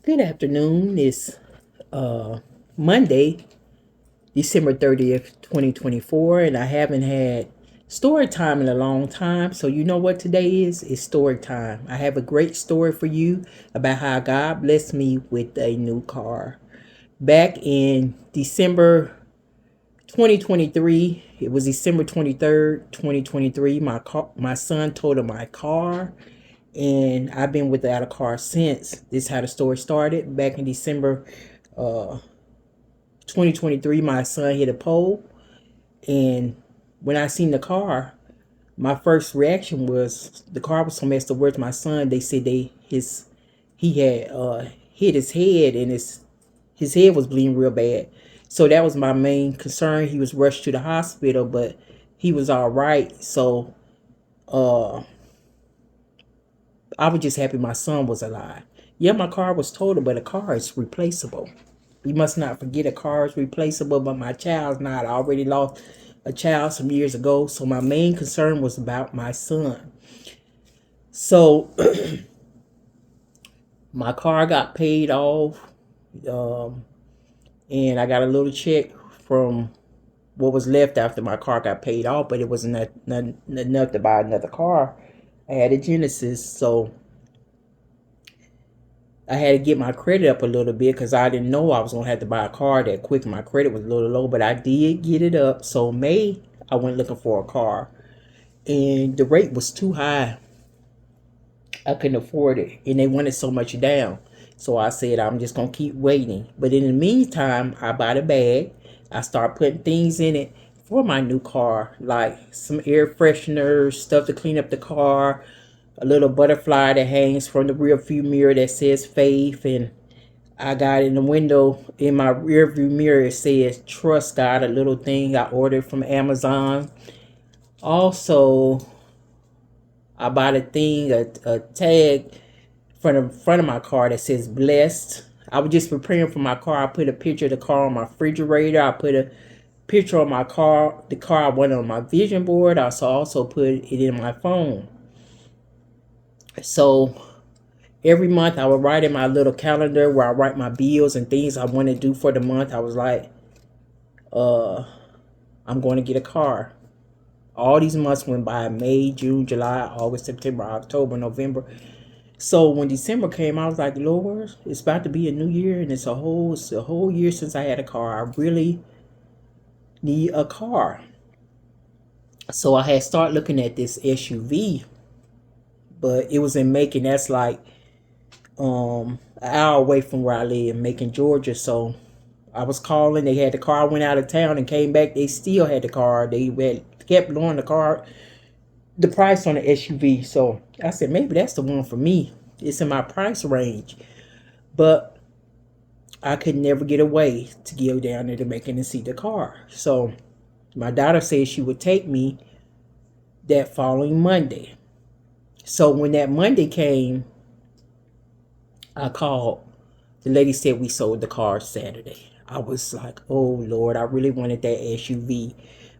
Good afternoon. It's Monday, December 30th, 2024, and I haven't had story time in a long time. So, you know what today is? It's story time. I have a great story for you about how God blessed me with a new car. Back in December 2023, it was December 23rd, 2023. My son totaled my car, and I've been without a car since. This is how the story started. Back in December 2023, my son hit a pole, and when I seen the car, my first reaction was the car was so messed up. Where's my son? They said he had hit his head, and his head was bleeding real bad. So that was my main concern. He was rushed to the hospital, but he was all right. So uh I was just happy my son was alive. Yeah, my car was totaled, but a car is replaceable. We must not forget a car is replaceable, but my child's not. I already lost a child some years ago, so my main concern was about my son. So my car got paid off, um, and I got a little check from what was left after my car got paid off, but it wasn't enough to buy another car. I had a Genesis, so I had to get my credit up a little bit because I didn't know I was going to have to buy a car that quick. My credit was a little low, but I did get it up. So May, I went looking for a car, and the rate was too high. I couldn't afford it, and they wanted so much down. So I said, I'm just going to keep waiting. But in the meantime, I bought a bag. I started putting things in it for my new car, like some air fresheners, stuff to clean up the car, a little butterfly that hangs from the rear view mirror that says faith, and I got in the window in my rear view mirror, it says trust God, a little thing I ordered from Amazon. Also, I bought a thing, a tag from the front of my car that says blessed. I was just preparing for my car. I put a picture of the car on my refrigerator. I put a picture of my car, the car I wanted on my vision board. I also put it in my phone. So every month I would write in my little calendar where I write my bills and things I want to do for the month. I was like, uh, I'm going to get a car. All these months went by: May, June, July, August, September, October, November. So when December came, I was like, Lord, it's about to be a new year, and it's a whole year since I had a car. I really need a car. So I had started looking at this SUV, but it was in Macon. That's like an hour away from where I live, Macon, Georgia. So I was calling. They had the car. Went out of town and came back. They still had the car. They had kept lowering the price on the SUV. So I said maybe that's the one for me. It's in my price range, but I could never get away to go down there to Macon and see the car. So my daughter said she would take me that following Monday. So when that Monday came, I called. The lady said we sold the car Saturday. I was like, oh Lord, I really wanted that SUV.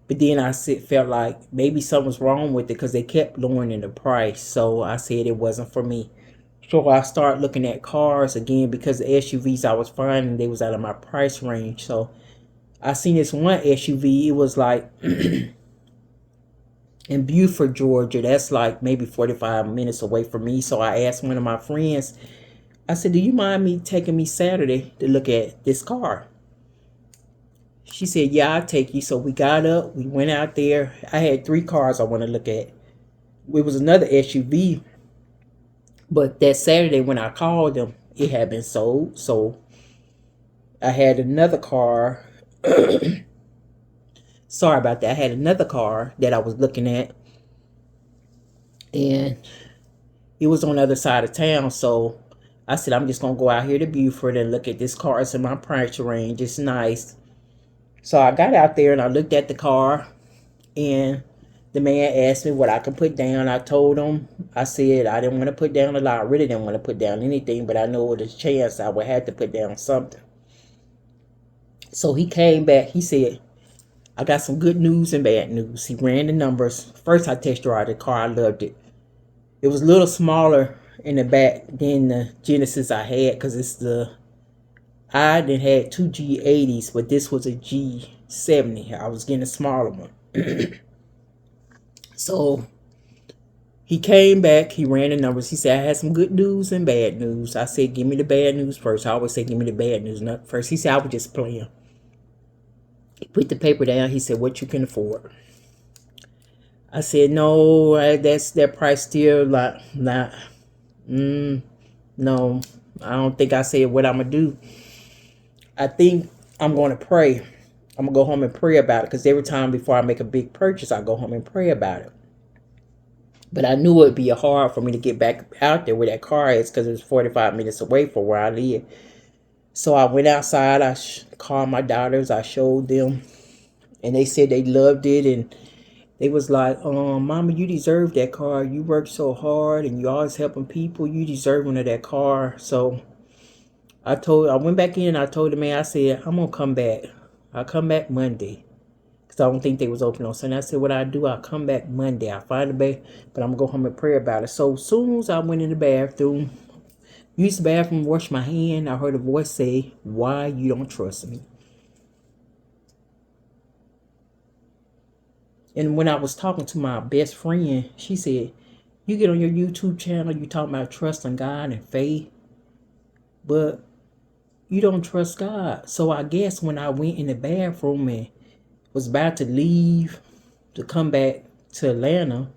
But then felt like maybe something was wrong with it because they kept lowering the price. So I said it wasn't for me. So I started looking at cars again because the SUVs I was finding, they was out of my price range. So I seen this one SUV. It was like in Beaufort, Georgia. That's like maybe 45 minutes away from me. So I asked one of my friends, I said, do you mind me taking me Saturday to look at this car? She said, yeah, I'll take you. So we got up, we went out there. I had three cars I want to look at. It was another SUV, but that Saturday when I called them, it had been sold. So I had another car. Sorry about that. I had another car that I was looking at, and it was on the other side of town. So I said, I'm just going to go out here to Beaufort and look at this car. It's in my price range. It's nice. So I got out there and I looked at the car, and the man asked me what I could put down. I told him, I said I didn't want to put down a lot. I really didn't want to put down anything, but I know with a chance I would have to put down something. So he came back. He said, I got some good news and bad news. He ran the numbers. First, I test drive the car. I loved it. It was a little smaller in the back than the Genesis I had, because I done had two G80s, but this was a G70. I was getting a smaller one. So he came back, he ran the numbers. He said, I had some good news and bad news. I said, give me the bad news first. I always say, give me the bad news not first. He said, I was just playing. He put the paper down. He said, what you can afford. I said, no, that price still like not. No, I don't think I said what I'm gonna do. I think I'm gonna pray. I'm gonna go home and pray about it, because every time before I make a big purchase, I go home and pray about it. But I knew it would be hard for me to get back out there where that car is, because it was 45 minutes away from where I live. So I went outside. I called my daughters. I showed them, and they said they loved it, and they was like, Mama, you deserve that car. You work so hard and you always helping people. You deserve one of that car. So I went back in. I told the man, I said, I'm going to come back. I'll come back Monday, because I don't think they was open on Sunday. I said, what I do, I'll come back Monday. I'll find the bag, but I'm going to go home and pray about it. So as soon as I went in the bathroom, used the bathroom, washed my hand, I heard a voice say, why you don't trust me? And when I was talking to my best friend, she said, you get on your YouTube channel, you talk about trusting God and faith, but you don't trust God. So I guess when I went in the bathroom and was about to leave to come back to Atlanta,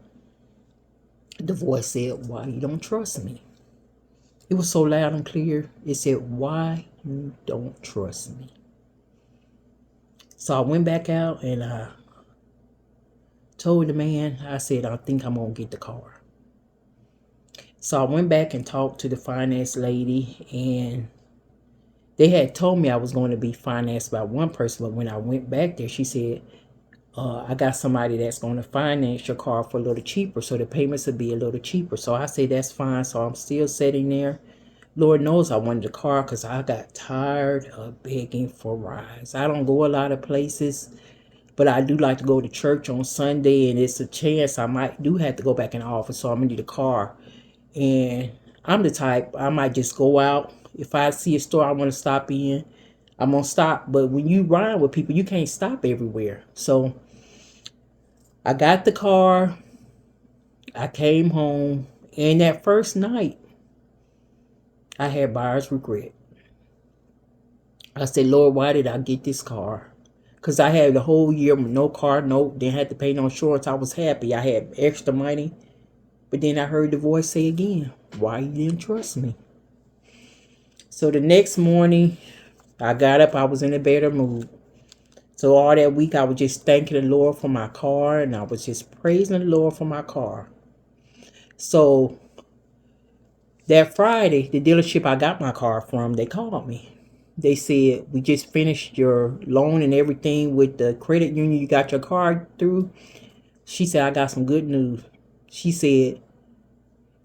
the voice said, why you don't trust me? It was so loud and clear. It said, why you don't trust me? So I went back out and I told the man, I said, I think I'm going to get the car. So I went back and talked to the finance lady, and they had told me I was going to be financed by one person, but when I went back there, she said, I got somebody that's going to finance your car for a little cheaper, so the payments would be a little cheaper. So I said, that's fine. So I'm still sitting there. Lord knows I wanted the car, because I got tired of begging for rides. I don't go a lot of places, but I do like to go to church on Sunday, and it's a chance I might do have to go back in the office, so I'm going to need a car. And I'm the type, I might just go out. If I see a store I want to stop in, I'm going to stop. But when you ride with people, you can't stop everywhere. So I got the car. I came home. And that first night, I had buyer's regret. I said, Lord, why did I get this car? Because I had the whole year with no car, didn't have to pay no insurance. I was happy. I had extra money. But then I heard the voice say again, why you didn't trust me? So the next morning, I got up. I was in a better mood. So all that week, I was just thanking the Lord for my car, and I was just praising the Lord for my car. So that Friday, the dealership I got my car from, they called me. They said, we just finished your loan and everything with the credit union you got your car through. She said, I got some good news. She said,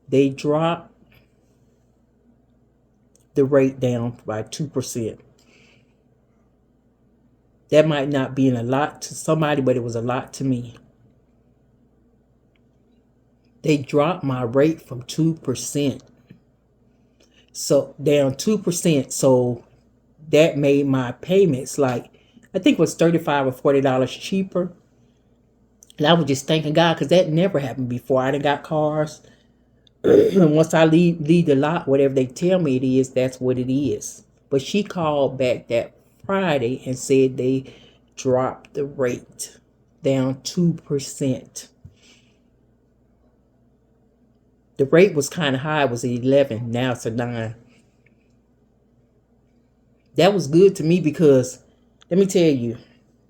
they dropped the rate down by 2%. That might not be a lot to somebody, but it was a lot to me. They dropped my rate from 2%. So down 2%. So that made my payments like, I think it was $35 or $40 cheaper. And I was just thanking God, because that never happened before. I done got cars. And once I leave the lot, whatever they tell me it is, that's what it is. But she called back that Friday and said they dropped the rate down 2%. The rate was kind of high. It was 11. Now it's a 9. That was good to me, because let me tell you,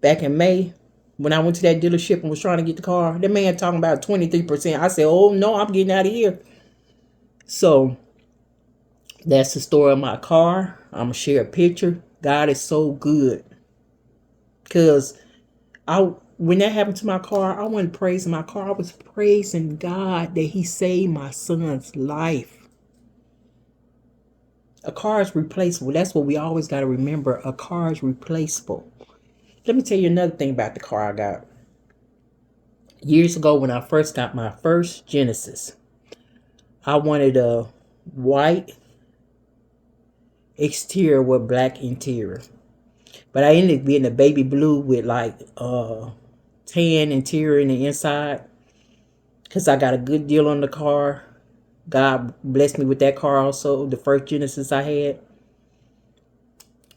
back in May, when I went to that dealership and was trying to get the car, that man talking about 23%. I said, oh no, I'm getting out of here. So that's the story of my car. I'm going to share a picture. God is so good. Because when that happened to my car, I wasn't praising my car. I was praising God that he saved my son's life. A car is replaceable. That's what we always got to remember. A car is replaceable. Let me tell you another thing about the car I got. Years ago, when I first got my first Genesis, I wanted a white exterior with black interior. But I ended up being a baby blue with like tan interior in the inside. Because I got a good deal on the car. God blessed me with that car also, the first Genesis I had.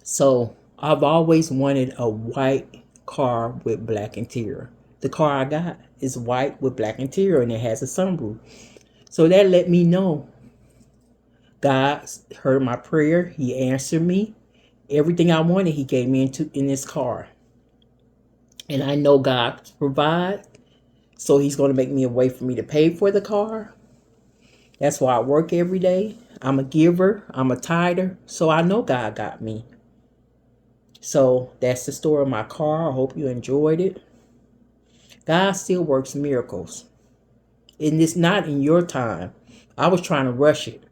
So I've always wanted a white car with black interior. The car I got is white with black interior and it has a sunroof. So that let me know God heard my prayer. He answered me. Everything I wanted, he gave me in this car. And I know God provides. So he's going to make me a way for me to pay for the car. That's why I work every day. I'm a giver. I'm a tither. So I know God got me. So that's the story of my car. I hope you enjoyed it. God still works miracles. And it's not in your time. I was trying to rush it.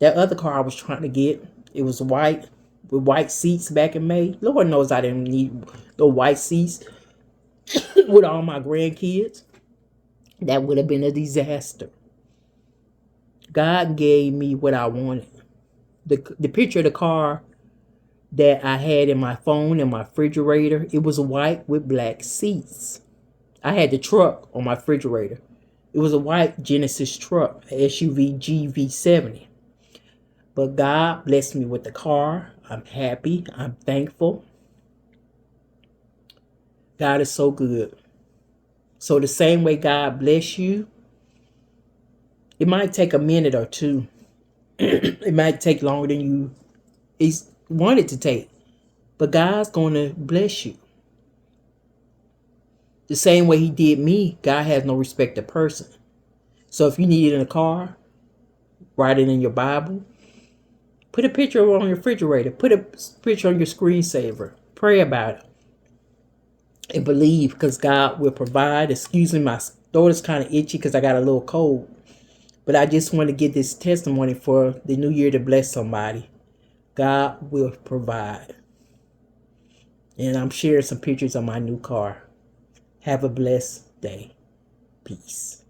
That other car I was trying to get, it was white with white seats back in May. Lord knows I didn't need the white seats with all my grandkids. That would have been a disaster. God gave me what I wanted. The picture of the car that I had in my phone and my refrigerator, it was white with black seats. I had the truck on my refrigerator. It was a white Genesis truck, a SUV GV70. But God blessed me with the car. I'm happy. I'm thankful. God is so good. So the same way God bless you, it might take a minute or two. It might take longer than you wanted to take. But God's going to bless you. The same way he did me, God has no respect to person. So if you need it in a car, write it in your Bible. Put a picture on your refrigerator. Put a picture on your screensaver. Pray about it. And believe, because God will provide. Excuse me, my throat is kind of itchy because I got a little cold. But I just want to give this testimony for the new year to bless somebody. God will provide. And I'm sharing some pictures of my new car. Have a blessed day. Peace.